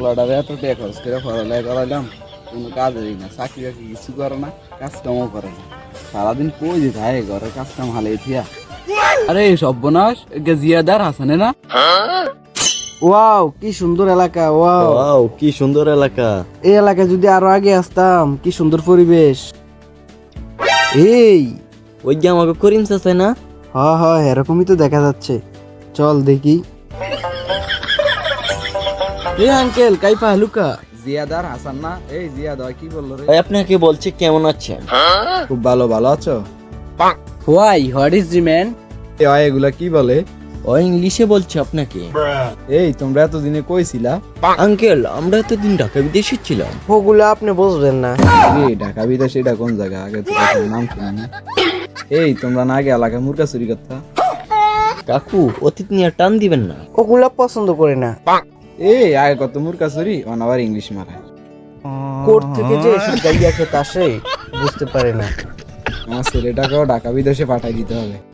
পোলাটারে এত টাকা খরচ করে পড়ালেখা করাইলাম, কোনো কাজেরই না, চাকরি বাকরি কিছু করে না, কাজ কামও করে না, সারাদিন কই যে থাকে ঘরে কাজ কাম হালে থিয়া। আরে সর্বনাশ, জিয়াদার হাসানে না? ওয়াও কি সুন্দর এলাকা, ওয়াও ওয়াও কি সুন্দর এলাকা। এই এলাকায় যদি আরো আগে আসতাম, কি সুন্দর পরিবেশ। এই ওই যে আমাকে করিম চাচা না? হ্যাঁ এরকমই তো দেখা যাচ্ছে, চল দেখি। এই আঙ্কেল কাইপা হালুকা। জিয়াদার হাসান না? এই জিয়াদ হয়, কি বললো রে? ভাই আপনাকে বলছি কেমন আছেন? খুব ভালো, ভালো আছো? What is G man? এ হয় এগুলা কি বলে? ও ইংলিশে বলছে আপনাকে। এই তোমরা এতদিনে কইছিলা? আঙ্কেল আমরা এতদিন ঢাকা বিদেশে ছিলাম। ওগুলো আপনি বুঝবেন না। এই ঢাকা বিদেশ এটা কোন জায়গা? আগে তো কখনো নাম শুনি না। এই তোমরা না আগে এলাকায় মুরগা চুরি করতা? কাকু অতীত নিয়ে টান দিবেন না। ওগুলা পছন্দ করে না। এই আগে কত মুরগা চুরি, আবার ইংলিশ মারায়। কোর্ট থেকে যে এসব গাইয়া খেতে আসে বুঝতে পারে না। আমার ছেলেটাকেও ঢাকা বিদেশে পাঠাই দিতে হবে।